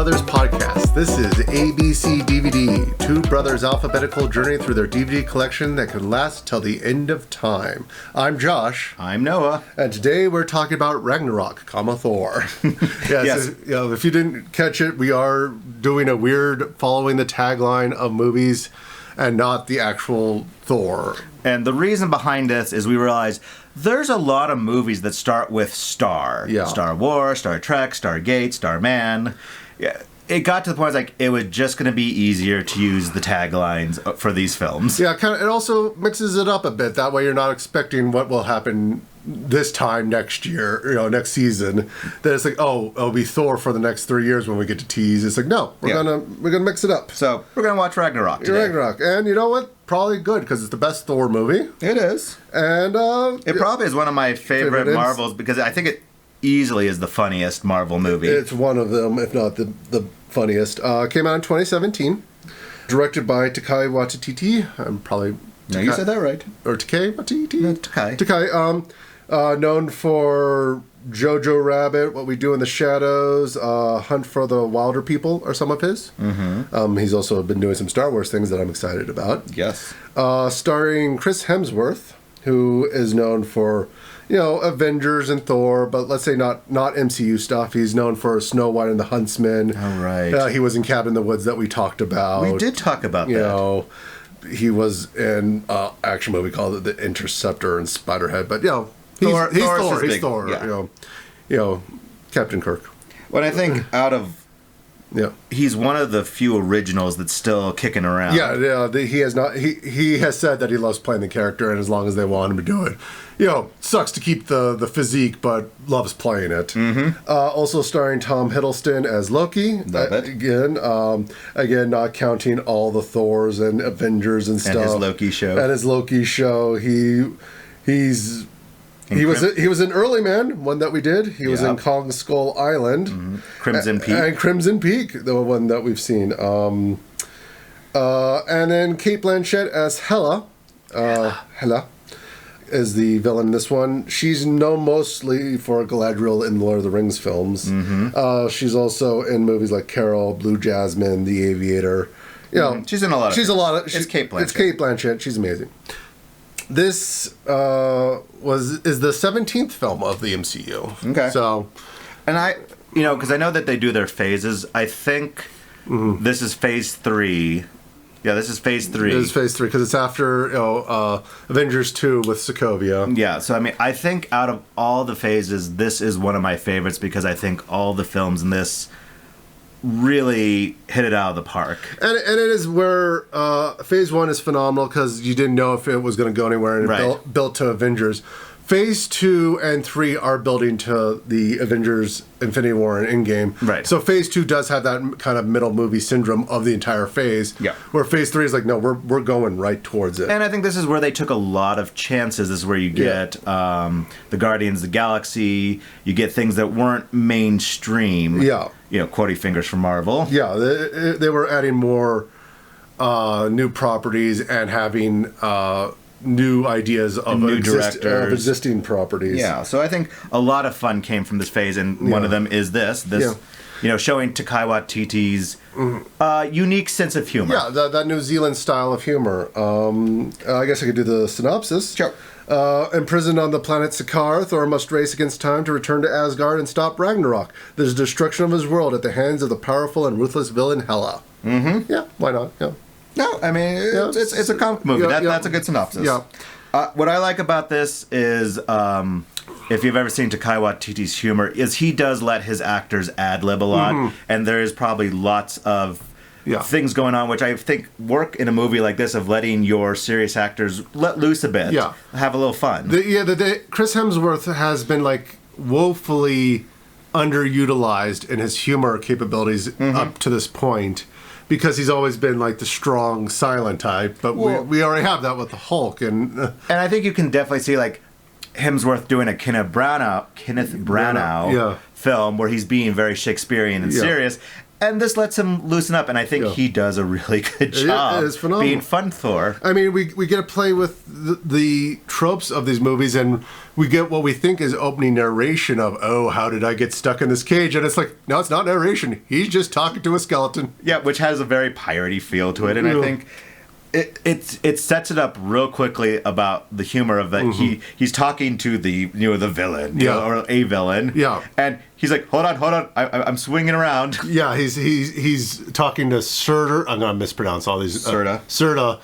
Brothers podcast. This is ABC DVD, two brothers' alphabetical journey through their DVD collection that could last till the end of time. I'm Josh. I'm Noah. And today we're talking about Ragnarok, Thor. Yes. So, if you didn't catch it, we are doing a weird following the tagline of movies and not the actual Thor. And the reason behind this is we realized there's a lot of movies that start with star. Yeah. Star Wars, Star Trek, Stargate, Starman. Yeah. It got to the point it was just going to be easier to use the taglines for these films. Yeah, it also mixes it up a bit. That way you're not expecting what will happen this time next year, next season. That it's it'll be Thor for the next 3 years when we get to tease. It's no, we're gonna mix it up. So we're gonna watch Ragnarok today. Ragnarok, and you know what? Probably good because it's the best Thor movie. It is, and it probably is one of my favorite Marvels because I think it easily is the funniest Marvel movie. It's one of them, if not the funniest. Came out in 2017, directed by Taika Waititi. I'm probably you said that right. Or Taika Waititi. No, Taika. Taika. Known for Jojo Rabbit, What We Do in the Shadows, Hunt for the Wilder People are some of his. Mm-hmm. He's also been doing some Star Wars things that I'm excited about. Yes. Starring Chris Hemsworth, who is known for, Avengers and Thor, but let's say not MCU stuff. He's known for Snow White and the Huntsman. All right. He was in Cabin in the Woods that we talked about. We did talk about that. He was in an action movie called The Interceptor and Spiderhead, but he's Thor. Yeah. Captain Kirk. When I think he's one of the few originals that's still kicking around. He has not. He has said that he loves playing the character, and as long as they want him to do it, sucks to keep the physique, but loves playing it. Mm-hmm. Also starring Tom Hiddleston as Loki. Love it. Again, not counting all the Thors and Avengers and stuff. And his Loki show. He was in Early Man, one that we did. He was in Kong Skull Island. Mm-hmm. Crimson Peak. And Crimson Peak, the one that we've seen. And then Cate Blanchett as Hela. Hela is the villain in this one. She's known mostly for Galadriel in Lord of the Rings films. Mm-hmm. She's also in movies like Carol, Blue Jasmine, The Aviator. She's in a lot of It's Cate Blanchett. It's Cate Blanchett. She's amazing. This is the 17th film of the MCU. Okay. So, and because I know that they do their phases. I think this is phase 3. Yeah, this is phase 3. It is phase 3 because it's after Avengers 2 with Sokovia. Yeah. So I think out of all the phases, this is one of my favorites because I think all the films in this really hit it out of the park. And it is where phase 1 is phenomenal because you didn't know if it was going to go anywhere and it built to Avengers. Phase 2 and 3 are building to the Avengers Infinity War and Endgame. Right. So phase 2 does have that kind of middle movie syndrome of the entire phase. Yeah. Where phase 3 is no, we're going right towards it. And I think this is where they took a lot of chances. This is where you get the Guardians of the Galaxy. You get things that weren't mainstream. Yeah. Quoting fingers from Marvel. Yeah, they were adding more new properties and having new ideas of new directors, of existing properties. Yeah, so I think a lot of fun came from this phase, and one of them is this showing Taika Waititi's unique sense of humor. Yeah, that New Zealand style of humor. I guess I could do the synopsis. Sure. Imprisoned on the planet Sakaar, Thor must race against time to return to Asgard and stop Ragnarok, the destruction of his world at the hands of the powerful and ruthless villain Hela. Mm-hmm. Yeah, why not? Yeah. No, it's a comic movie. That's a good synopsis. Yeah. What I like about this is, if you've ever seen Taika Waititi's humor, is he does let his actors ad-lib a lot, and there is probably lots of things going on, which I think work in a movie like this of letting your serious actors let loose a bit, have a little fun. Chris Hemsworth has been woefully underutilized in his humor capabilities up to this point. Because he's always been the strong, silent type, but we already have that with the Hulk, and I think you can definitely see Hemsworth doing a Kenneth Branagh film where he's being very Shakespearean and serious, And this lets him loosen up, and I think he does a really good job being fun Thor. I mean, we get to play with the tropes of these movies, and we get what we think is opening narration of, oh, how did I get stuck in this cage? And it's like, no, it's not narration. He's just talking to a skeleton. Yeah, which has a very piratey feel to it, and I think it sets it up real quickly about the humor of that. He's talking to the villain, or a villain, and he's like, hold on, I'm swinging around. Yeah, he's talking to Surtur. I'm gonna mispronounce all these. Surtur,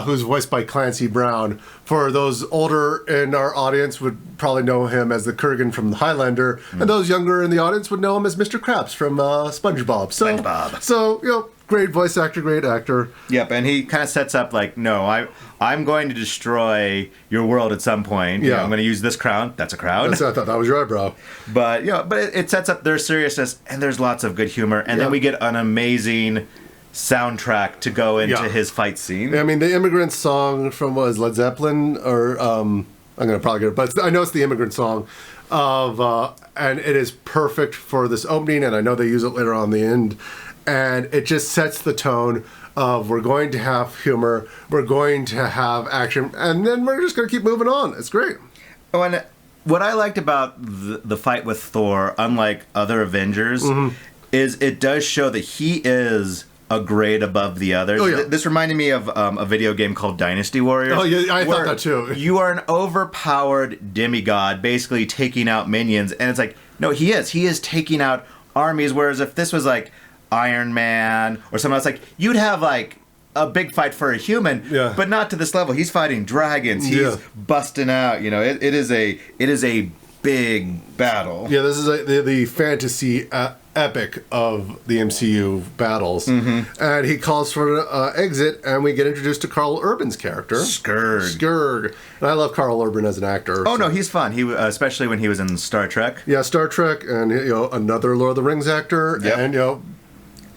who's voiced by Clancy Brown. For those older in our audience would probably know him as the Kurgan from Highlander, and those younger in the audience would know him as Mr. Krabs from SpongeBob. So great voice actor, great actor. Yep, and he kind of sets up like, no, I'm going to destroy your world at some point. Yeah, I'm going to use this crown. That's a crown. I thought that was your eyebrow. But it sets up their seriousness, and there's lots of good humor, and then we get an amazing soundtrack to go into his fight scene. I mean, the Immigrant song from Led Zeppelin, or I'm going to probably get it, but I know it's the Immigrant song and it is perfect for this opening, and I know they use it later on the end. And it just sets the tone of we're going to have humor, we're going to have action, and then we're just going to keep moving on. It's great. Oh, and what I liked about the fight with Thor, unlike other Avengers, is it does show that he is a grade above the others. Oh, yeah. This reminded me of a video game called Dynasty Warriors. Oh, yeah, I thought that too. You are an overpowered demigod, basically taking out minions, and it's like, no, he is taking out armies, whereas if this was like Iron Man or something else, like you'd have like a big fight for a human, but not to this level. He's fighting dragons. He's busting out. It is a big battle. Yeah, this is the fantasy epic of the MCU battles, and he calls for an exit, and we get introduced to Karl Urban's character, Skurg. And I love Karl Urban as an actor. Oh no, he's fun. He especially when he was in Star Trek. Yeah, Star Trek, and another Lord of the Rings actor, and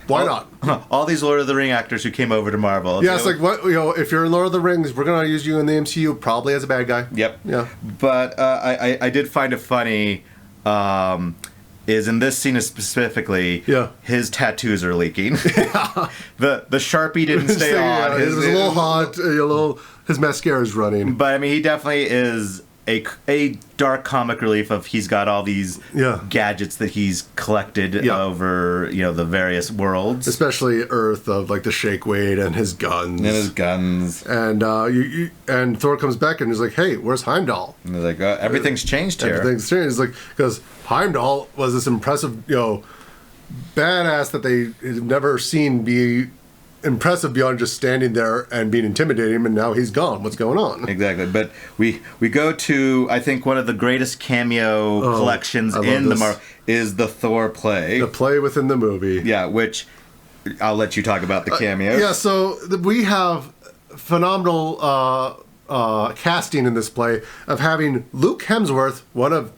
why not? All these Lord of the Ring actors who came over to Marvel. Yeah, it's like, what, if you're in Lord of the Rings, we're going to use you in the MCU probably as a bad guy. Yep. Yeah. But I did find it funny, is in this scene specifically, his tattoos are leaking. The Sharpie didn't stay on. It was a little hot. His mascara is running. But, I mean, he definitely is a dark comic relief of he's got all these gadgets that he's collected over the various worlds, especially Earth, of like the shake weight and his guns and and Thor comes back and he's like, hey, where's Heimdall? And they're like, everything's changed here. Everything's changed. It's like, because Heimdall was this impressive badass that they had never seen be impressive beyond just standing there and being intimidating, and now he's gone. What's going on? Exactly. But we go to, I think, one of the greatest cameo collections in the Marvel is the Thor play. The play within the movie. Yeah, which I'll let you talk about the cameos. So we have phenomenal casting in this play of having Luke Hemsworth, one of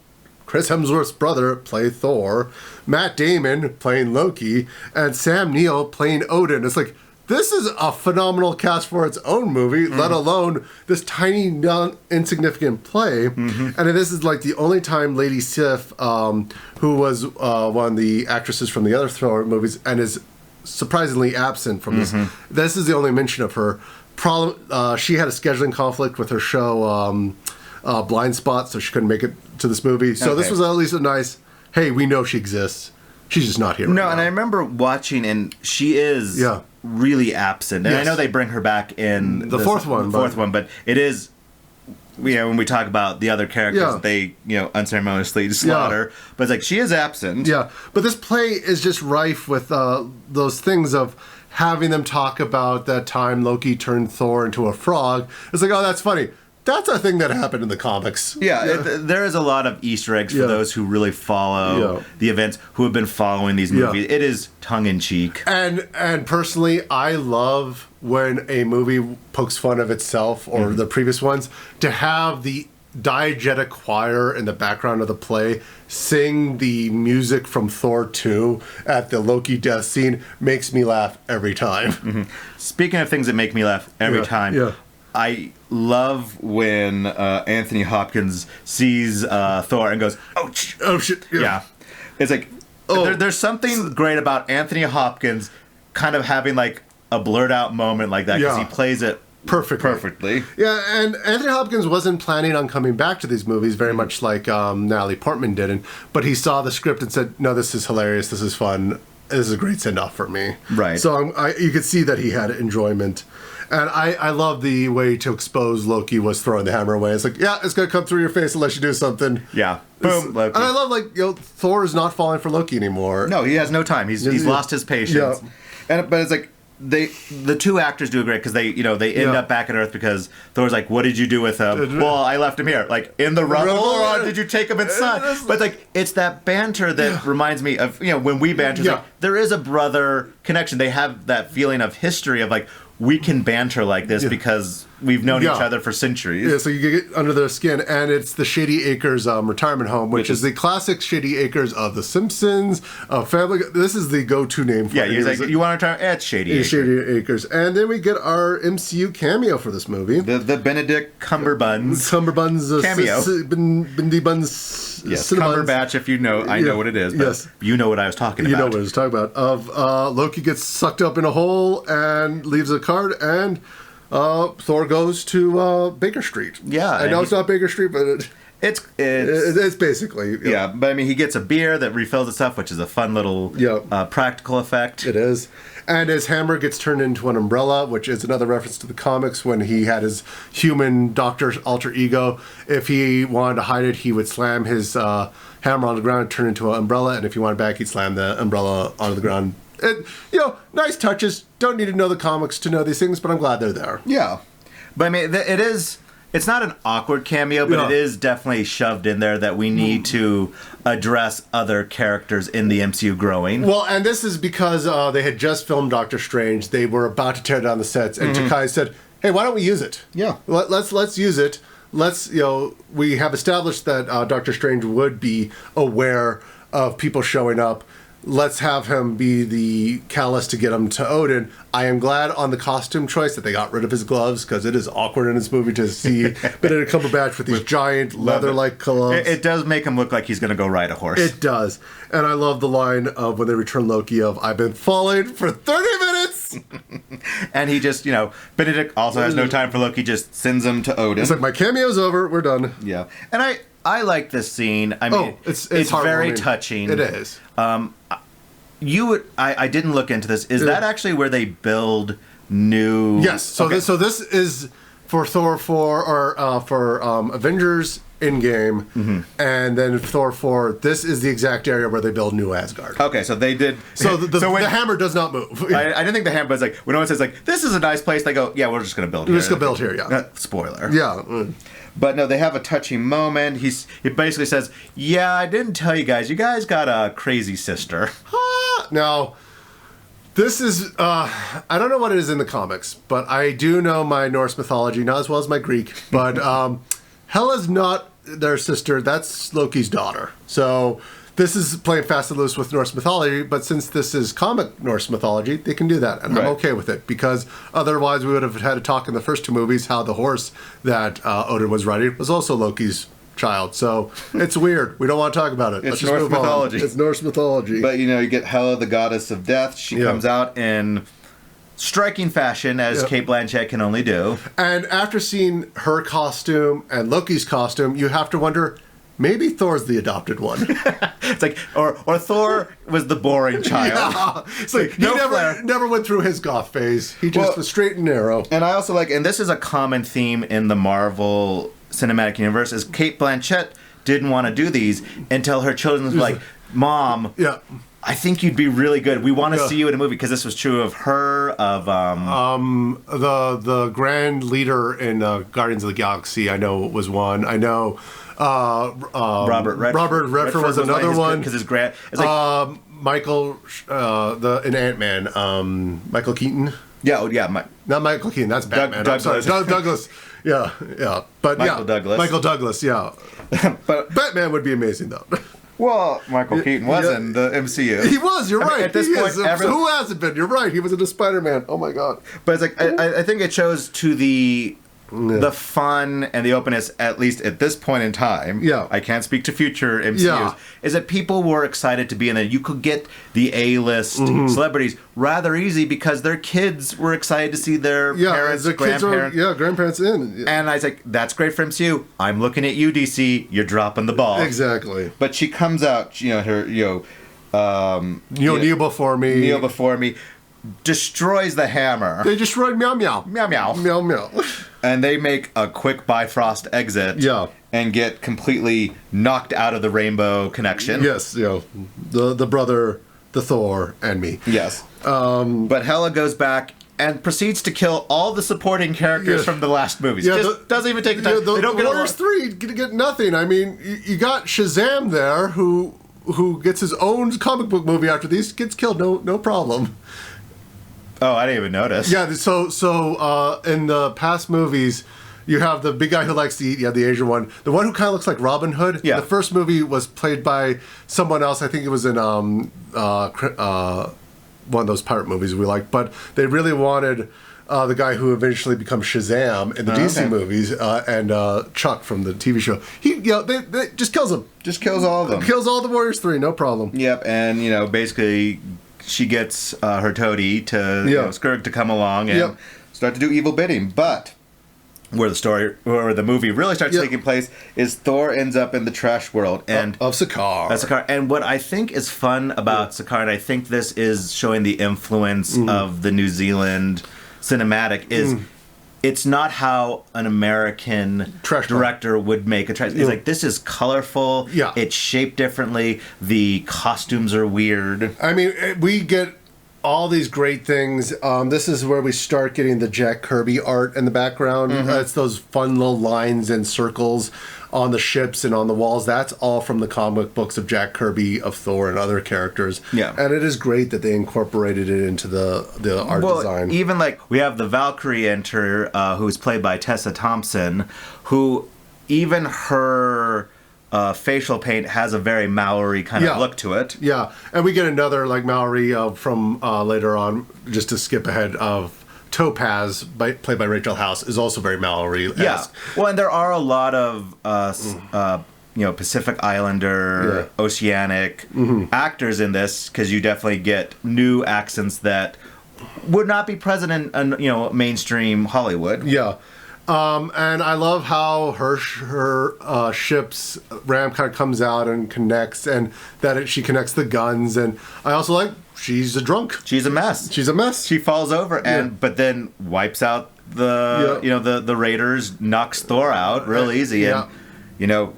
Chris Hemsworth's brother, play Thor, Matt Damon playing Loki, and Sam Neill playing Odin. It's like, this is a phenomenal cast for its own movie, let alone this tiny, insignificant play. And this is like the only time Lady Sif, who was one of the actresses from the other Thor movies and is surprisingly absent from this. This is the only mention of her. She had a scheduling conflict with her show Blind Spot, so she couldn't make it to this movie. So this was at least a nice, hey, we know she exists. She's just not here right now. And I remember watching, and she is really absent. And I know they bring her back in the fourth one, but it is, when we talk about the other characters, they, unceremoniously slaughter. But it's like, she is absent. Yeah, but this play is just rife with those things of having them talk about that time Loki turned Thor into a frog. It's like, oh, that's funny. That's a thing that happened in the comics. There is a lot of Easter eggs for those who really follow the events, who have been following these movies. It is tongue-in-cheek. And personally, I love when a movie pokes fun of itself or the previous ones, to have the diegetic choir in the background of the play sing the music from Thor 2 at the Loki death scene makes me laugh every time. Speaking of things that make me laugh every time, I love when Anthony Hopkins sees Thor and goes, "Oh, oh shit!" Yeah, it's like There's something great about Anthony Hopkins kind of having like a blurred out moment like that because he plays it perfectly. Yeah, and Anthony Hopkins wasn't planning on coming back to these movies very much like Natalie Portman did, but he saw the script and said, no, this is hilarious, this is fun, this is a great send-off for me. Right. So you could see that he had enjoyment. And I love the way to expose Loki was throwing the hammer away. It's like, yeah, it's going to come through your face unless you do something. Yeah. Boom, Loki. And I love, like, Thor is not falling for Loki anymore. No, he has no time. He's lost his patience. Yeah. But it's like, the two actors do it great because they end up back on Earth because Thor's like, what did you do with him? Well, I left him here, like in the rubble, or did you take him inside? But like, it's that banter that reminds me of when we banter. Like, there is a brother connection. They have that feeling of history of like, we can banter like this because we've known each other for centuries. Yeah, so you get under their skin, and it's the Shady Acres retirement home, which is the classic Shady Acres of The Simpsons, Family. This is the go-to name for it. Yeah, like, you want to retire? It's Shady Acres. Shady Acres. And then we get our MCU cameo for this movie. The Benedict Cumberbuns. Cameo. Bendy Buns. Yes, Cumberbatch, if you know. I know what it is, but you know what I was talking about. You know what I was talking about. Of Loki gets sucked up in a hole and leaves a card, and Thor goes to Baker Street. Yeah. I know it's not Baker Street, but it's basically. Yeah, but I mean, he gets a beer that refills itself, which is a fun little practical effect. It is. And his hammer gets turned into an umbrella, which is another reference to the comics when he had his human doctor alter ego. If he wanted to hide it, he would slam his hammer on the ground and turn it into an umbrella. And if he wanted back, he'd slam the umbrella onto the ground. And, nice touches. Don't need to know the comics to know these things, but I'm glad they're there. Yeah. But I mean, it's not an awkward cameo, but it is definitely shoved in there that we need to address other characters in the MCU growing. Well, and this is because they had just filmed Doctor Strange. They were about to tear down the sets, and Taika said, hey, why don't we use it? Yeah. Let's use it. We have established that Doctor Strange would be aware of people showing up. Let's have him be the catalyst to get him to Odin. I am glad on the costume choice that they got rid of his gloves because it is awkward in this movie to see Benedict Cumberbatch with these giant leather-like gloves. It does make him look like he's going to go ride a horse. It does. And I love the line of when they return Loki of, I've been falling for 30 minutes! And he just, Benedict also has no time for Loki, just sends him to Odin. It's like, my cameo's over, we're done. Yeah. And I like this scene. I mean, it's very touching. It is. I didn't look into this. Is that actually where they build new? Yes. So this is for Thor 4 or for Avengers Endgame, and then Thor 4. This is the exact area where they build New Asgard. Okay, so they did. So the hammer does not move. I didn't think the hammer was like when no one says like this is a nice place. They go, yeah, we're just going to build here. We're just going to build here. Yeah. Spoiler. Yeah. But no, they have a touching moment. He basically says, yeah, I didn't tell you guys. You guys got a crazy sister. Now, this is, I don't know what it is in the comics, but I do know my Norse mythology, not as well as my Greek. But Hela's not their sister. That's Loki's daughter. So this is playing fast and loose with Norse mythology, but since this is comic Norse mythology, they can do that, and I'm okay with it, because otherwise we would have had a talk in the first two movies how the horse that Odin was riding was also Loki's child. So it's weird. We don't want to talk about it. It's Norse mythology. It's Norse mythology. But you get Hela, the goddess of death. She comes out in striking fashion, as Cate Blanchett can only do. And after seeing her costume and Loki's costume, you have to wonder, maybe Thor's the adopted one. It's like, or Thor was the boring child. It's like he never went through his goth phase. He just was straight and narrow. And I also and this is a common theme in the Marvel Cinematic Universe, is Cate Blanchett didn't want to do these until her children was like, Mom, I think you'd be really good. We want to see you in a movie, because this was true of her, of the grand leader in Guardians of the Galaxy. I know was one. I know Robert Redford was another one, because his grand. It's like, Michael in Ant-Man. Michael Keaton. Not Michael Keaton. That's Batman. Douglas. Yeah. But Michael Douglas. Yeah. But Batman would be amazing though. Well, Michael Keaton was in the MCU. He was, you're right. At this point, who hasn't been? You're right. He was in the Spider-Man. Oh my God. But it's like, I think it shows to the the fun and the openness, at least at this point in time, I can't speak to future MCUs, is that people were excited to be in it. You could get the A-list celebrities rather easy because their kids were excited to see their parents, grandparents. Grandparents in. And I was like, that's great for MCU. I'm looking at you, DC. You're dropping the ball. Exactly. But she comes out, kneel before me. Kneel before me. Destroys the hammer. They destroyed Meow Meow. Meow Meow. Meow Meow. And they make a quick Bifrost exit. Yeah. And get completely knocked out of the rainbow connection. Yes, the brother, the Thor, and me. Yes. But Hela goes back and proceeds to kill all the supporting characters from the last movies. Just doesn't even take the time. They don't get Warriors 3 get nothing. I mean, you got Shazam there, who gets his own comic book movie after these, gets killed, no problem. Oh, I didn't even notice. Yeah, so in the past movies, you have the big guy who likes to eat. You have the Asian one. The one who kind of looks like Robin Hood. Yeah. The first movie was played by someone else. I think it was in one of those pirate movies we like. But they really wanted the guy who eventually becomes Shazam in the DC movies and Chuck from the TV show. They just kills him. Just kills all of them. Kills all the Warriors 3, no problem. Yep, and basically she gets her toady to Skurg to come along and start to do evil bidding. But where the movie really starts taking place is Thor ends up in the trash world and of Sakaar. And what I think is fun about Sakaar, and I think this is showing the influence of the New Zealand cinematic, is it's not how an American director would make a trash. It's like, this is colorful. Yeah. It's shaped differently. The costumes are weird. I mean, we get all these great things. This is where we start getting the Jack Kirby art in the background. It's those fun little lines and circles on the ships and on the walls. That's all from the comic books of Jack Kirby, of Thor, and other characters. Yeah. And it is great that they incorporated it into the art design. Even we have the Valkyrie enter, who's played by Tessa Thompson, who even her facial paint has a very Maori kind of look to it. Yeah, and we get another Maori from later on, just to skip ahead, of Topaz, played by Rachel House, is also very Maori-esque. Yeah. Well, and there are a lot of Pacific Islander, oceanic actors in this, because you definitely get new accents that would not be present in mainstream Hollywood. Yeah. And I love how her ship's ram kind of comes out and connects, and that she connects the guns. And I also like, she's a drunk. She's a mess. She falls over but then wipes out the raiders, knocks Thor out real easy, and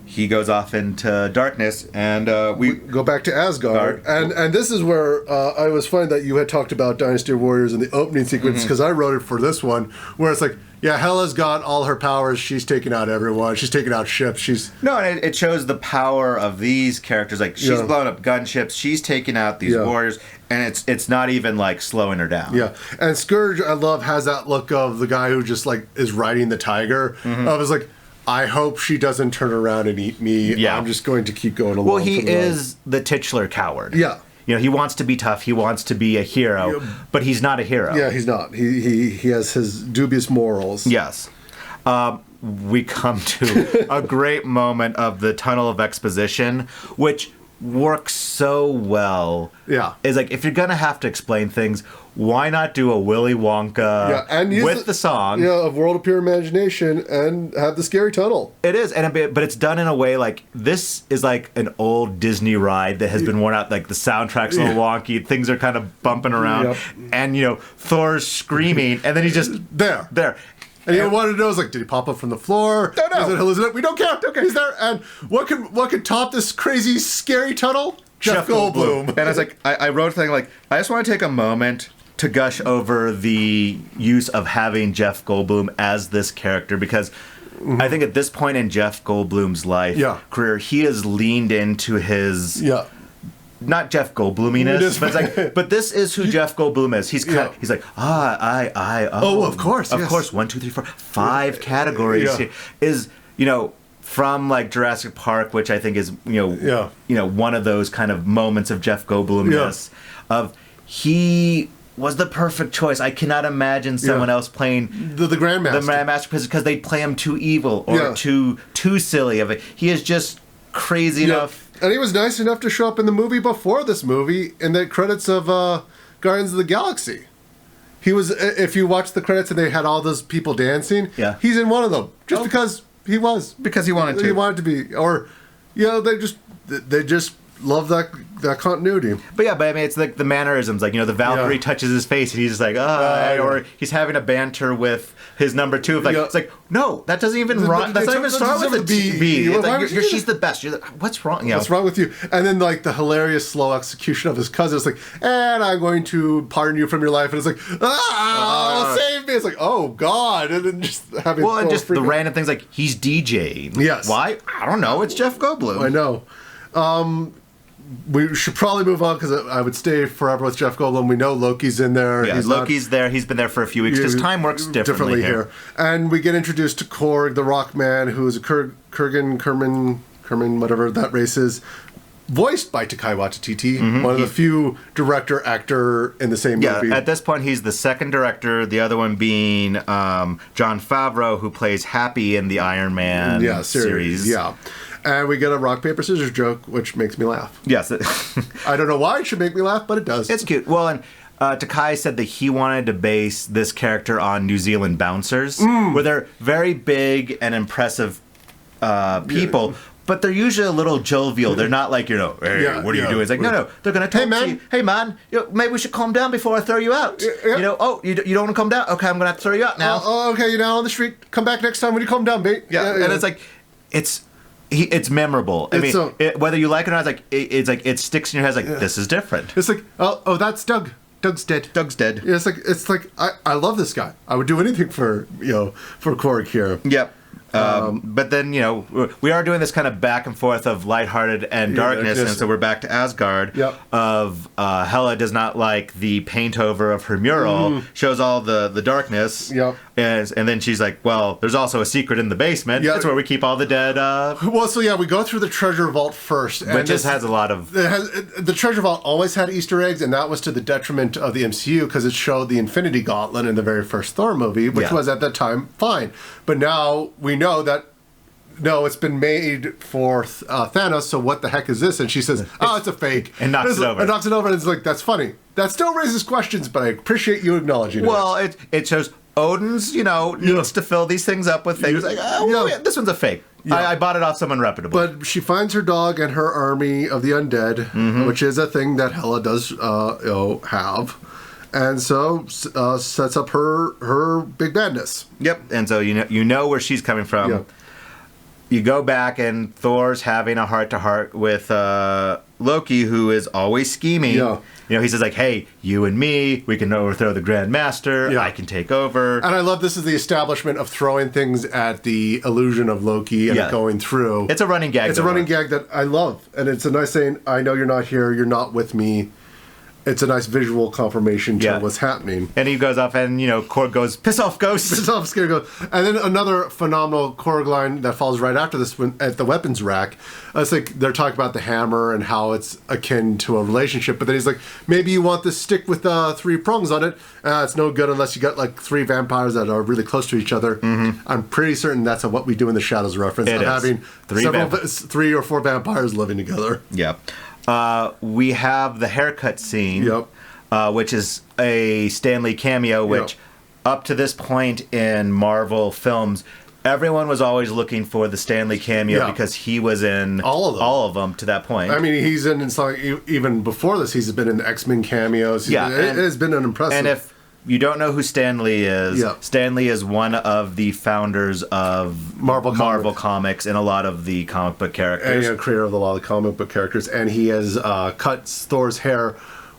he goes off into darkness, and we go back to Asgard. And this is where I was funny that you had talked about Dynasty Warriors in the opening sequence, because I wrote it for this one, where it's like, Hela's got all her powers. She's taking out everyone. She's taking out ships. And it shows the power of these characters. Like, she's blowing up gunships. She's taking out these warriors, and it's not even slowing her down. Yeah, and Scourge, I love, has that look of the guy who just is riding the tiger. I was like, I hope she doesn't turn around and eat me. Yeah. I'm just going to keep going along. Well, he is the titular coward. Yeah. He wants to be tough. He wants to be a hero, but he's not a hero. Yeah, he's not. He has his dubious morals. Yes. We come to a great moment of the Tunnel of Exposition, which works so well. Yeah. Is if you're going to have to explain things, why not do a Willy Wonka with the song? Yeah, of World of Pure Imagination, and have the scary tunnel. It is, but it's done in a way this is an old Disney ride that has been worn out. The soundtrack's a little wonky, things are kind of bumping around, and Thor's screaming, and then he's just there. And you wanted to know, did he pop up from the floor? Don't know. Is it hallucinate? We don't care. He's there. And what could top this crazy, scary tunnel? Jeff Goldblum. And I was I wrote a thing I just want to take a moment to gush over the use of having Jeff Goldblum as this character, because I think at this point in Jeff Goldblum's career, he has leaned into his not Jeff Goldbluminess, but this is who Jeff Goldblum is. He's of course, of course, 1, 2, 3, 4, 5 categories is from Jurassic Park, which I think is one of those kind of moments of Jeff Goldblumness of he was the perfect choice. I cannot imagine someone else playing the Grandmaster. The Grandmaster, because they'd play him too evil or too silly of it. He is just crazy enough. And he was nice enough to show up in the movie before this movie in the credits of Guardians of the Galaxy. He was, if you watch the credits and they had all those people dancing, he's in one of them. Just because he was. Because he wanted to. He wanted to be. Or, they just love that continuity. But I mean, it's like the mannerisms. Like, the Valkyrie touches his face and he's just like, or he's having a banter with his number 2. Like, it's like, no, that doesn't even run. That's not even start with a B. It's like, she's the best. You're like, what's wrong? What's wrong with you? And then, like, the hilarious slow execution of his cousin. It's like, and I'm going to pardon you from your life. And it's like, save me. It's like, oh, God. And then just having and just the random things like, he's DJing. Yes. Why? I don't know. It's Jeff Goldblum. I know. We should probably move on because I would stay forever with Jeff Goldblum. We know Loki's in there. Yeah, Loki's there. He's been there for a few weeks. Just time works differently here. And we get introduced to Korg, the Rock Man, who is a Kerman, whatever that race is, voiced by Taika Waititi, one of the few director-actor in the same movie. At this point, he's the second director, the other one being Jon Favreau, who plays Happy in the Iron Man series. Yeah. And we get a rock, paper, scissors joke, which makes me laugh. Yes. I don't know why it should make me laugh, but it does. It's cute. Well, and Takai said that he wanted to base this character on New Zealand bouncers, where they're very big and impressive people, but they're usually a little jovial. They're not like, hey, what are you doing? It's like, no, they're going to talk to you. Hey, man, maybe we should calm down before I throw you out. You don't want to calm down? Okay, I'm going to have to throw you out now. Okay, you're now on the street. Come back next time when you calm down, mate. And it's like, it's memorable. I mean, whether you like it or not, it sticks in your head. It's like, this is different. It's like, oh, that's Doug. Doug's dead. Yeah, it's like I love this guy. I would do anything for Korg here. Yep. But then, we are doing this kind of back and forth of lighthearted and darkness, and so we're back to Asgard. Yep. Of Hela does not like the paint over of her mural, shows all the darkness. Yep. And then she's like, well, there's also a secret in the basement. That's where we keep all the dead. Well, so we go through the treasure vault first. Which just has a lot of... The treasure vault always had Easter eggs, and that was to the detriment of the MCU because it showed the Infinity Gauntlet in the very first Thor movie, which was at that time fine. But now we know that, no, it's been made for Thanos, so what the heck is this? And she says, it's a fake. And knocks it over. And knocks it over, and it's like, that's funny. That still raises questions, but I appreciate you acknowledging it. Well, it shows Odin's, needs to fill these things up with things like, this one's a fake. Yeah. I bought it off someone reputable. But she finds her dog and her army of the undead, which is a thing that Hela does have. And so sets up her big badness. Yep. And so you know where she's coming from. Yep. You go back and Thor's having a heart-to-heart with Loki, who is always scheming. Yeah. He says, like, hey, you and me, we can overthrow the Grand Master. Yeah. I can take over. And I love this is the establishment of throwing things at the illusion of Loki and it going through. It's a running gag. It's a running gag that I love. And it's a nice saying, I know you're not here, you're not with me. It's a nice visual confirmation to what's happening. And he goes off and, Korg goes, piss off, ghosts. Piss off, scary ghosts. And then another phenomenal Korg line that follows right after this at the weapons rack. It's like they're talking about the hammer and how it's akin to a relationship. But then he's like, maybe you want this stick with 3 prongs on it. It's no good unless you got like 3 vampires that are really close to each other. I'm pretty certain that's a What We Do in the Shadows reference. Of having 3 or 4 vampires living together. Yeah. We have the haircut scene, which is a Stan Lee cameo, which up to this point in Marvel films, everyone was always looking for the Stan Lee cameo because he was in all of them to that point. I mean, he's in even before this, he's been in X-Men cameos. It has been an impressive... And if you don't know who Stan Lee is, Stan Lee is one of the founders of Marvel Comics and a lot of the comic book characters. And creator of a lot of the comic book characters. And he has cut Thor's hair,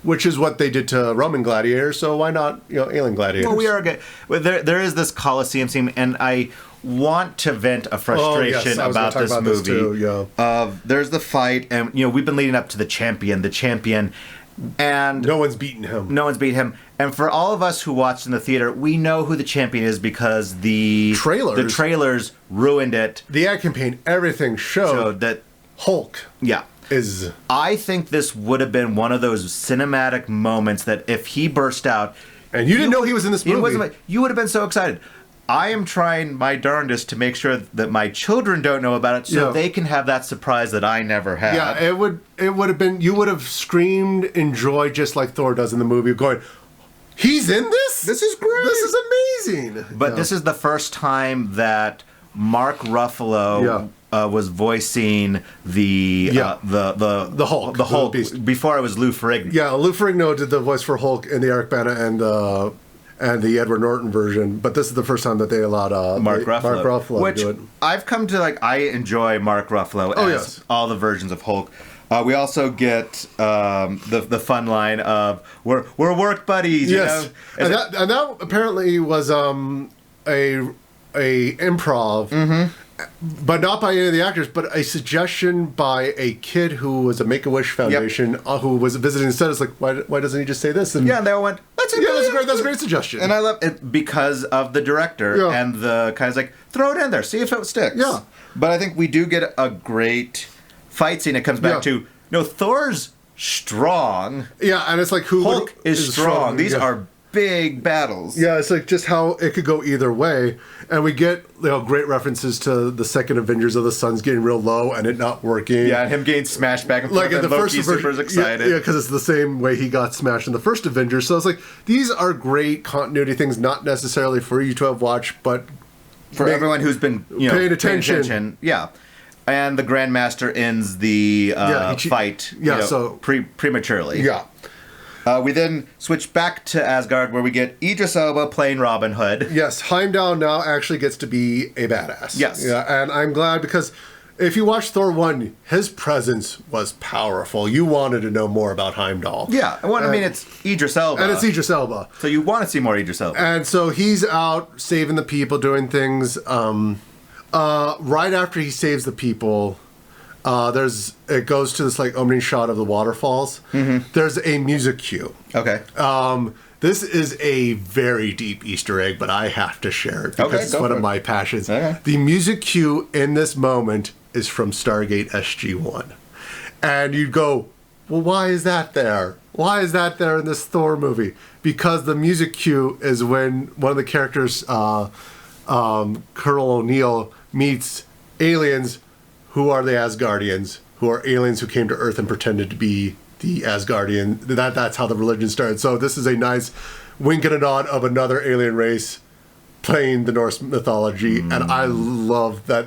which is what they did to Roman gladiators, so why not, alien gladiators? Well, we are good. There is this Colosseum scene, and I want to vent a frustration about this movie. There's the fight, and we've been leading up to the champion, and no one's beaten him. And for all of us who watched in the theater, we know who the champion is because the trailers ruined it. The ad campaign, everything showed that Hulk. Yeah. I think this would have been one of those cinematic moments that if he burst out... And you didn't know he was in this movie. You would have been so excited. I am trying my darndest to make sure that my children don't know about it so they can have that surprise that I never had. Yeah, it would have been... You would have screamed in joy just like Thor does in the movie, going, he's in this? This is great. This is amazing. But this is the first time that Mark Ruffalo... was voicing the Hulk. The Hulk. Before it was Lou Ferrigno. Yeah, Lou Ferrigno did the voice for Hulk in the Eric Bana and the Edward Norton version. But this is the first time that they allowed Mark Ruffalo to do it. I've come to like. I enjoy Mark Ruffalo as all the versions of Hulk. We also get the fun line of we're work buddies. Yes, you know? and that apparently was a improv. Mm-hmm. But not by any of the actors, but a suggestion by a kid who was a Make-A-Wish Foundation who was visiting instead. It's like, why doesn't he just say this? And they all went, that's a great suggestion. And I love it because of the director and the kind of like, throw it in there, see if it sticks. Yeah. But I think we do get a great fight scene. It comes back to, Thor's strong. Yeah, and it's like Hulk is strong. These are big battles. Yeah, it's like just how it could go either way. And we get great references to the second Avengers of the Suns getting real low and it not working. Yeah, and him getting smashed back and forth. Like in the Loki's first super excited. Yeah, because it's the same way he got smashed in the first Avengers. So it's like, these are great continuity things, not necessarily for you to have watched, but for everyone who's been paying attention. Yeah. And the Grandmaster ends the fight prematurely. Yeah. We then switch back to Asgard, where we get Idris Elba playing Robin Hood. Yes, Heimdall now actually gets to be a badass. Yes. Yeah, and I'm glad because if you watch Thor 1, his presence was powerful. You wanted to know more about Heimdall. Yeah, I mean, it's Idris Elba. And it's Idris Elba. So you want to see more Idris Elba. And so he's out saving the people, doing things. Right after he saves the people... it goes to this like opening shot of the waterfalls. Mm-hmm. There's a music cue. Okay. This is a very deep Easter egg, but I have to share it because it's one of my passions. Okay. The music cue in this moment is from Stargate SG-1. And you'd go, well, why is that there? Why is that there in this Thor movie? Because the music cue is when one of the characters, Colonel O'Neill, meets aliens who are the Asgardians, who are aliens who came to Earth and pretended to be the Asgardian. That's how the religion started. So this is a nice wink and a nod of another alien race playing the Norse mythology. And I love that.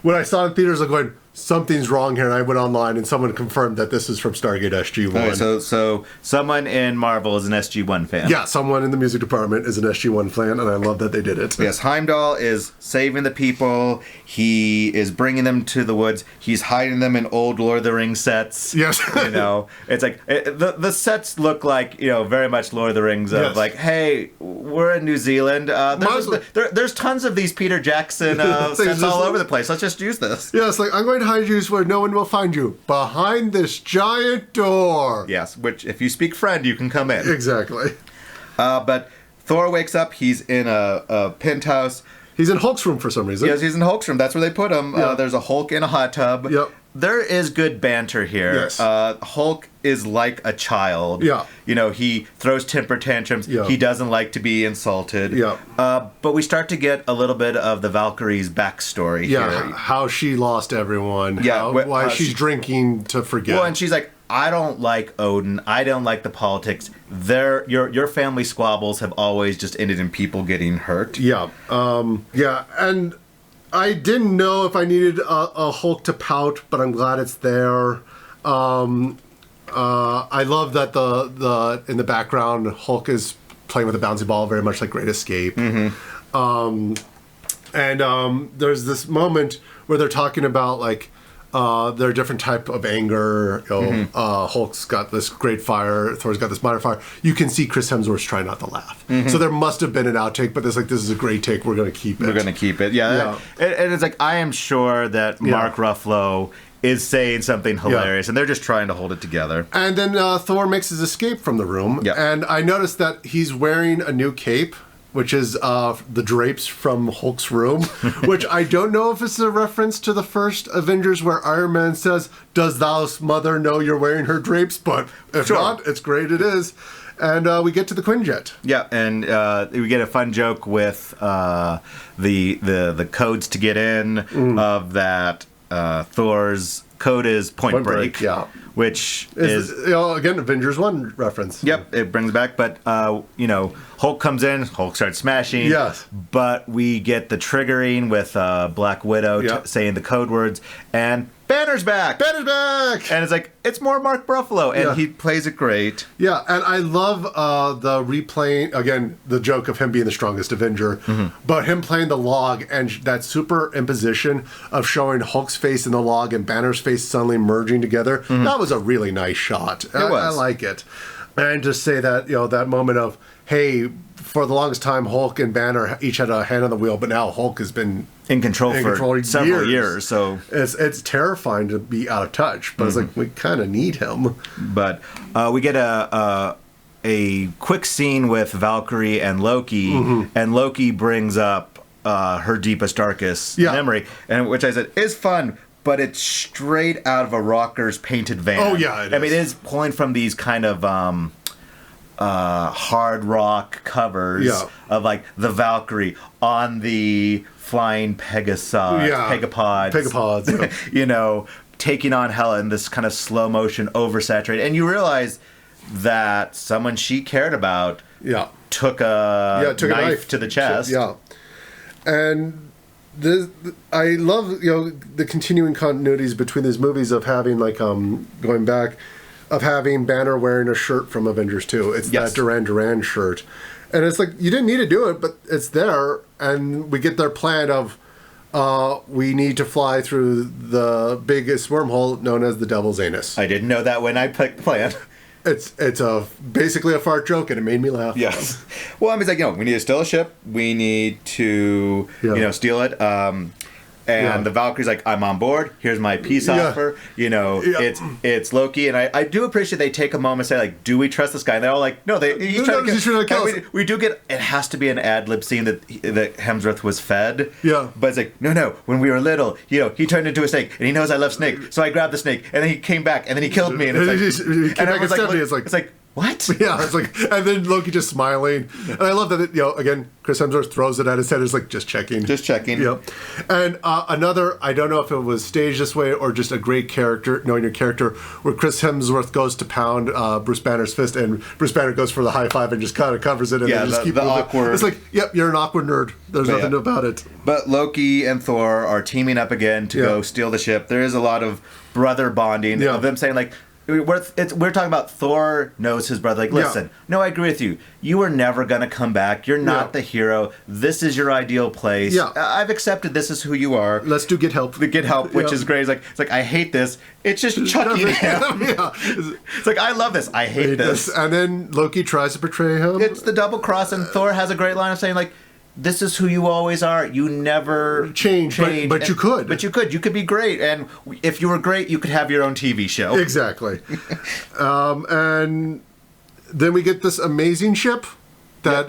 When I saw it in theaters, I'm going, something's wrong here. And I went online and someone confirmed that this is from Stargate SG-1. Okay, so someone in Marvel is an SG-1 fan. Yeah, someone in the music department is an SG-1 fan, and I love that they did it. Yes, Heimdall is saving the people. He is bringing them to the woods. He's hiding them in old Lord of the Rings sets. Yes. It's like, the sets look like, very much Lord of the Rings of like, hey, we're in New Zealand. There's tons of these Peter Jackson sets all over the place. Let's just use this. Yeah, it's like, I'm going to hide you where no one will find you. Behind this giant door. Yes, which if you speak friend, you can come in. Exactly. But Thor wakes up. He's in a penthouse. He's in Hulk's room for some reason. Yes, he's in Hulk's room. That's where they put him. Yeah. There's a Hulk in a hot tub. Yep. There is good banter here. Yes. Hulk is like a child. Yeah. He throws temper tantrums. Yeah. He doesn't like to be insulted. Yeah. But we start to get a little bit of the Valkyrie's backstory here. How she lost everyone. Yeah. Why she's drinking to forget. Well, and she's like, I don't like Odin. I don't like the politics. Your family squabbles have always just ended in people getting hurt. Yeah. And I didn't know if I needed a Hulk to pout, but I'm glad it's there. I love that the in the background Hulk is playing with a bouncy ball, very much like Great Escape. Mm-hmm. There's this moment where they're talking about like there are different type of anger. Hulk's got this great fire. Thor's got this minor fire. You can see Chris Hemsworth trying not to laugh. Mm-hmm. So there must have been an outtake, but this is a great take. We're going to keep it. We're going to keep it. Yeah. And it's like, I am sure that Mark Ruffalo is saying something hilarious, and they're just trying to hold it together. And then Thor makes his escape from the room, and I noticed that he's wearing a new cape. which is the drapes from Hulk's room, which I don't know if it's a reference to the first Avengers where Iron Man says, "Does thou mother know you're wearing her drapes?" But if not, it's great it is. And we get to the Quinjet. Yeah, and we get a fun joke with the codes to get in of that Thor's code is Point Break. Yeah. Which is again, Avengers 1 reference. Yep, it brings back. But, Hulk comes in, Hulk starts smashing. Yes. But we get the triggering with Black Widow saying the code words, and Banner's back! Banner's back! And it's like, it's more Mark Ruffalo, and he plays it great. Yeah, and I love the replaying, again, the joke of him being the strongest Avenger, but him playing the log and that superimposition of showing Hulk's face in the log and Banner's face suddenly merging together. That was a really nice shot. I like it. And just say that, that moment of, hey, for the longest time, Hulk and Banner each had a hand on the wheel, but now Hulk has been in control for several years. So it's terrifying to be out of touch, but it's like we kind of need him. But we get a quick scene with Valkyrie and Loki, and Loki brings up her deepest, darkest memory, and which I said is fun. But it's straight out of a Rocker's painted van. Oh yeah, it is. I mean, it is pulling from these kind of hard rock covers of like the Valkyrie on the flying Pegapods, taking on Hela in this kind of slow motion, oversaturated, and you realize that someone she cared about took a knife to the chest. And I love the continuing continuities between these movies of having going back. Of having Banner wearing a shirt from Avengers 2. It's that Duran Duran shirt. And it's like, you didn't need to do it, but it's there. And we get their plan of, we need to fly through the biggest wormhole known as the Devil's Anus. I didn't know that when I picked the plan. It's basically a fart joke, and it made me laugh. Yes. Well, I mean, it's like, we need to steal a ship. We need to, steal it. And the Valkyrie's like, I'm on board. Here's my peace offer. It's Loki. And I do appreciate they take a moment and say, like, do we trust this guy? And they're all like, no, he's trying to kill us. We do get, it has to be an ad-lib scene that Hemsworth was fed. Yeah. But it's like, no, when we were little, he turned into a snake. And he knows I love snake. So I grabbed the snake. And then he came back. And then he killed me. And it's like, what? Yeah, it's like, and then Loki just smiling, and I love that. Again, Chris Hemsworth throws it at his head. It's like just checking. Yep. And another, I don't know if it was staged this way or just a great character, knowing your character, where Chris Hemsworth goes to pound Bruce Banner's fist, and Bruce Banner goes for the high five and just kind of covers it, and then just keep moving. Awkward. It's like, yep, you're an awkward nerd. There's nothing about it. But Loki and Thor are teaming up again to go steal the ship. There is a lot of brother bonding of them saying like. We're talking about Thor knows his brother. Like, listen, no, I agree with you. You were never going to come back. You're not the hero. This is your ideal place. Yeah. I've accepted this is who you are. Let's do Get Help. The Get Help, which is great. It's like, I hate this. It's just chucking him. It's like, I love this. I hate this. And then Loki tries to betray him. It's the double cross, and Thor has a great line of saying, like, this is who you always are. You never change. But you could. But you could. You could be great. And if you were great, you could have your own TV show. Exactly. And then we get this amazing ship that,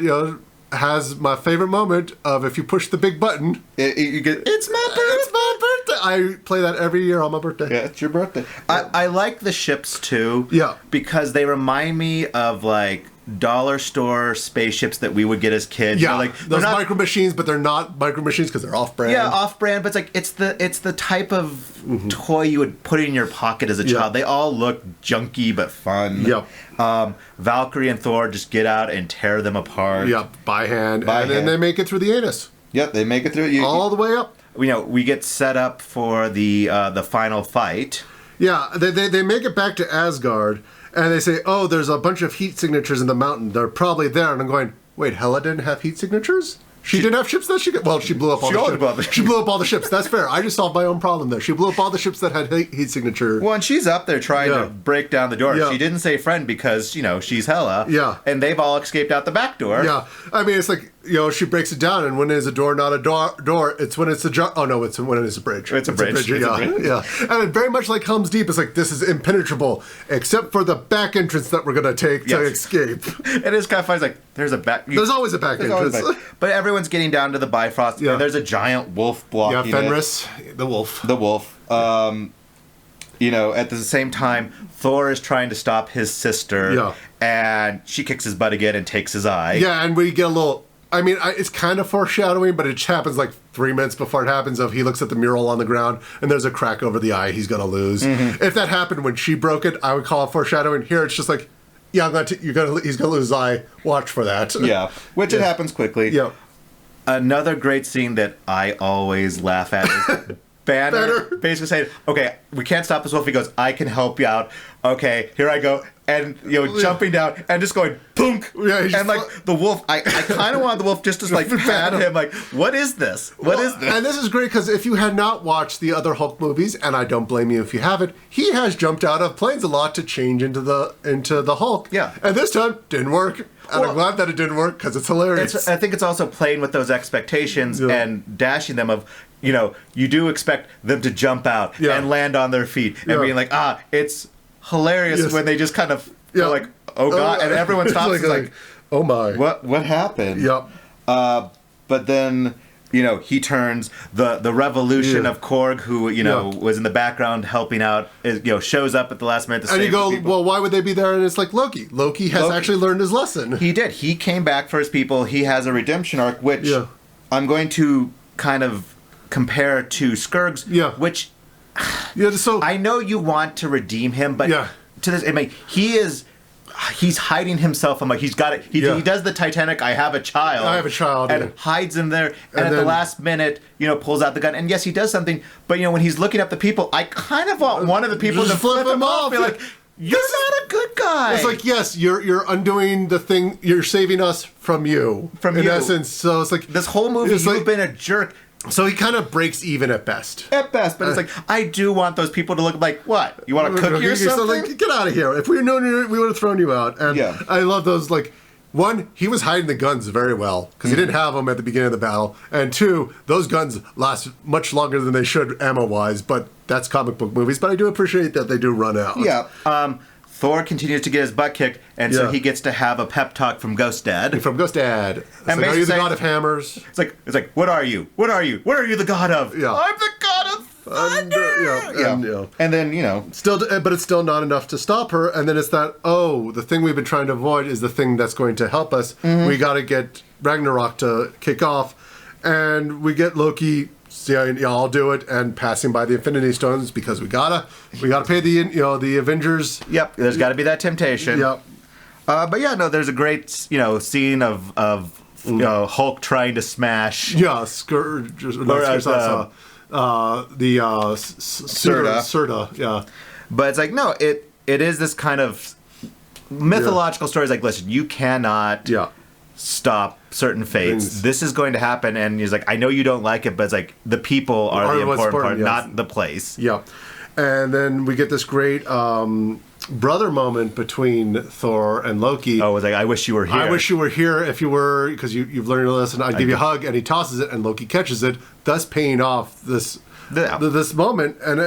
has my favorite moment of if you push the big button. It's my birthday. I play that every year on my birthday. Yeah, it's your birthday. I like the ships, too. Yeah. Because they remind me of, like, dollar store spaceships that we would get as kids. Yeah, those micro machines, but they're not micro machines because they're off-brand. Yeah, off-brand, but it's the type of toy you would put in your pocket as a child. They all look junky but fun. Yep. Valkyrie and Thor just get out and tear them apart. Yep, by hand. Then they make it through the anus. Yep, they make it through. All the way up. We get set up for the final fight. Yeah, they make it back to Asgard. And they say, oh, there's a bunch of heat signatures in the mountain. They're probably there. And I'm going, wait, Hela didn't have heat signatures? She didn't have ships that she could... Well, she blew up all the ships. She blew up all the ships. That's fair. I just solved my own problem there. She blew up all the ships that had heat signature. Well, and she's up there trying to break down the door. Yeah. She didn't say friend because, she's Hela. Yeah. And they've all escaped out the back door. Yeah. I mean, it's like, she breaks it down, and when it's a door, not a door, it's when it's a jar. Oh no, it's when it is a bridge. It's a bridge. Yeah. And very much like Helm's Deep, it's like this is impenetrable, except for the back entrance that we're gonna take to escape. It is kind of funny. It's like there's a back. There's always a back entrance. But everyone's getting down to the Bifrost. Yeah. And there's a giant wolf blocking it. Fenris, the wolf. The wolf. At the same time, Thor is trying to stop his sister, and she kicks his butt again and takes his eye. Yeah, and we get a little... I mean, it's kind of foreshadowing, but it happens like 3 minutes before it happens. He looks at the mural on the ground, and there's a crack over the eye he's going to lose. Mm-hmm. If that happened when she broke it, I would call it foreshadowing. Here, it's just like, he's going to lose his eye. Watch for that. Yeah, which it happens quickly. Yeah. Another great scene that I always laugh at is... Banner basically saying, okay, we can't stop this wolf. He goes, I can help you out. Okay, here I go. And, jumping down and just going, punk. Yeah, and, the wolf, I kind of want the wolf just to, pat him. Like, what is this? What is this? And this is great because if you had not watched the other Hulk movies, and I don't blame you if you haven't, he has jumped out of planes a lot to change into the Hulk. Yeah. And this time, didn't work. And I'm glad that it didn't work because it's hilarious. I think it's also playing with those expectations and dashing them of, you do expect them to jump out and land on their feet and being like, it's hilarious when they just kind of go like, oh God, and everyone stops like, oh my. What happened? Yep. But then, he turns the revolution of Korg, who, was in the background helping out, shows up at the last minute to save you go, people. well, why would they be there? And it's like Loki. Loki has actually learned his lesson. He did. He came back for his people. He has a redemption arc, which I'm going to kind of compare to Skurg's, which so I know you want to redeem him, but to this, he's hiding himself. I'm like, he's got it. He does the Titanic. I have a child, and hides him there. And at the last minute, pulls out the gun. And yes, he does something. But when he's looking up the people, I kind of want one of the people to flip him off. Be like, you're not a good guy. It's like, yes, you're undoing the thing. You're saving us from you. In essence. So it's like this whole movie, you've been a jerk. So he kind of breaks even at best. But it's like, I do want those people to look like, what? You want a cookie or something? Get out of here. If we had known you, we would have thrown you out. And I love those, one, he was hiding the guns very well, because he didn't have them at the beginning of the battle. And two, those guns last much longer than they should ammo-wise, but that's comic book movies. But I do appreciate that they do run out. Yeah. Thor continues to get his butt kicked, and so he gets to have a pep talk from Ghost Dad. From Ghost Dad. It's are you the god of hammers? It's like, what are you? What are you? What are you the god of? Yeah. I'm the god of thunder! And then, still, but it's still not enough to stop her, and then it's that, the thing we've been trying to avoid is the thing that's going to help us. Mm-hmm. We got to get Ragnarok to kick off, and we get Loki... I'll do it, and passing by the Infinity Stones because we gotta pay the Avengers. Yep, there's got to be that temptation. Yep. But there's a great scene of Hulk trying to smash. Yeah, Serta. Yeah. But it's like it is this kind of mythological story. It's like, listen, you cannot. Stop certain fates. This is going to happen, and he's like, I know you don't like it, but it's like the people are the important part, not the place. Yeah. And then we get this great brother moment between Thor and Loki. Oh, it's like, I wish you were here. I wish you were here. If you were, because you've learned your lesson, I'd give you a hug, and he tosses it, and Loki catches it, thus paying off this moment. And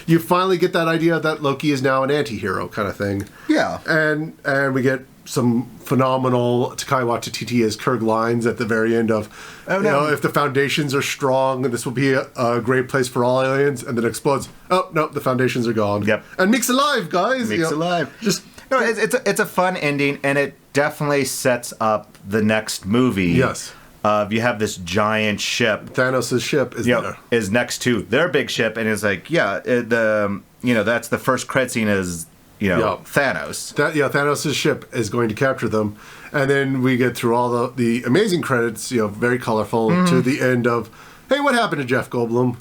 you finally get that idea that Loki is now an anti-hero kind of thing. Yeah. And we get some phenomenal Taika Waititi as Kurg lines at the very end of, if the foundations are strong, this will be a great place for all aliens, and then explodes. Oh, no, the foundations are gone. Yep. And Meek's alive, guys. Meek's alive. It's a fun ending, and it definitely sets up the next movie. Yes. You have this giant ship. Thanos' ship is there. Is next to their big ship, and it's like, that's the first credit scene is... Thanos. Thanos' ship is going to capture them. And then we get through all the amazing credits, very colorful, to the end of, hey, what happened to Jeff Goldblum?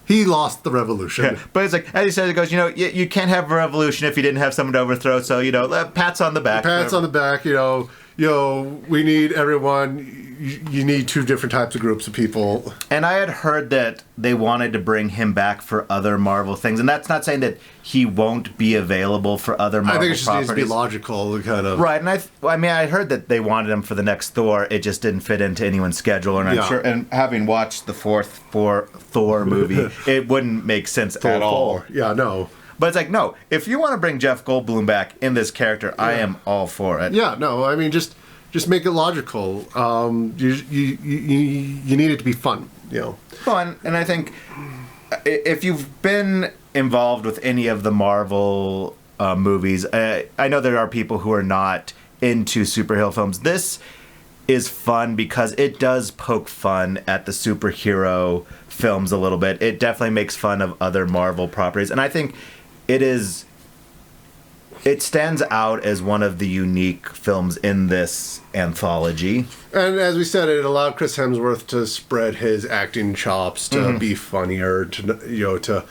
He lost the revolution. Yeah, but it's like, as he says, it goes, you can't have a revolution if you didn't have someone to overthrow, so, pats on the back. Pats on the back, we need everyone. You need two different types of groups of people. And I had heard that they wanted to bring him back for other Marvel things, and that's not saying that he won't be available for other Marvel properties. I think it just needs to be logical, kind of. Right, and I heard that they wanted him for the next Thor. It just didn't fit into anyone's schedule, and I'm sure. And having watched the fourth Thor movie, it wouldn't make sense at all. Yeah, no. But it's like, no, if you want to bring Jeff Goldblum back in this character, I am all for it. Yeah, no, I mean, just make it logical. You need it to be fun, Well, and I think if you've been involved with any of the Marvel movies, I know there are people who are not into superhero films. This is fun because it does poke fun at the superhero films a little bit. It definitely makes fun of other Marvel properties, and I think it stands out as one of the unique films in this anthology. And as we said, it allowed Chris Hemsworth to spread his acting chops, to be funnier, to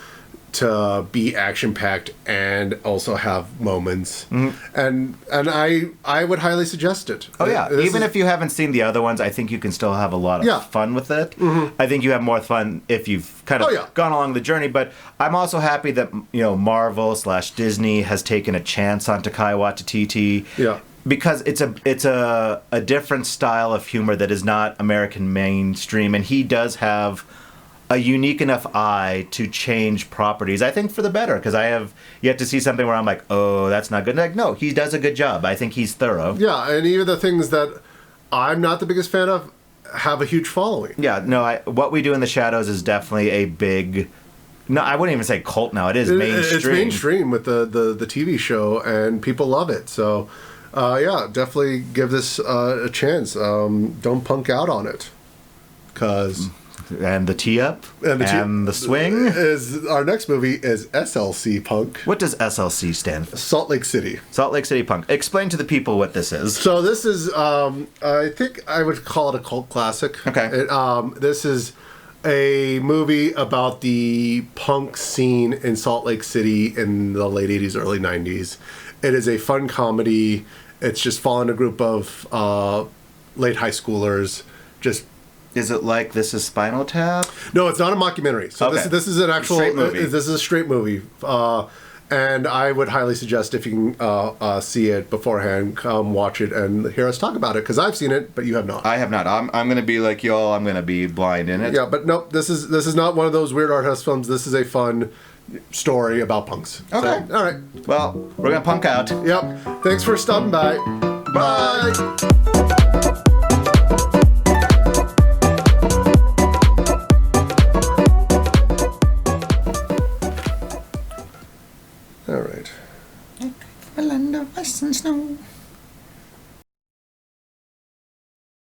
be action-packed and also have moments. And I would highly suggest it. Oh, yeah. Even if you haven't seen the other ones, I think you can still have a lot of fun with it. I think you have more fun if you've kind of gone along the journey. But I'm also happy that, Marvel/Disney has taken a chance on Taika Waititi. Yeah. Because it's a different style of humor that is not American mainstream, and he does have a unique enough eye to change properties, I think, for the better, because I have yet to see something where I'm like, oh, that's not good. Like, no, he does a good job. I think he's thorough. Yeah, and even the things that I'm not the biggest fan of have a huge following. Yeah, no, What We Do in the Shadows is definitely a big... No, I wouldn't even say cult now. It is mainstream. It's mainstream with the TV show, and people love it. So, definitely give this a chance. Don't punk out on it, because... And the tee up and the swing is our next movie is SLC Punk. What does SLC stand for? Salt Lake City. Salt Lake City Punk. Explain to the people what this is. So this is, I think I would call it a cult classic. Okay. This is a movie about the punk scene in Salt Lake City in the late 80s, early 90s. It is a fun comedy. It's just following a group of late high schoolers just... Is it like This Is Spinal Tap? No, it's not a mockumentary. So this is an actual straight movie. This is a straight movie, and I would highly suggest if you can see it beforehand, come watch it and hear us talk about it, because I've seen it, but you have not. I have not. I'm going to be like y'all. I'm going to be blind in it. Yeah, but nope. This is not one of those weird art house films. This is a fun story about punks. Okay. So, all right. Well, we're going to punk out. Yep. Thanks for stopping by. Bye. All right. A land of ice and snow.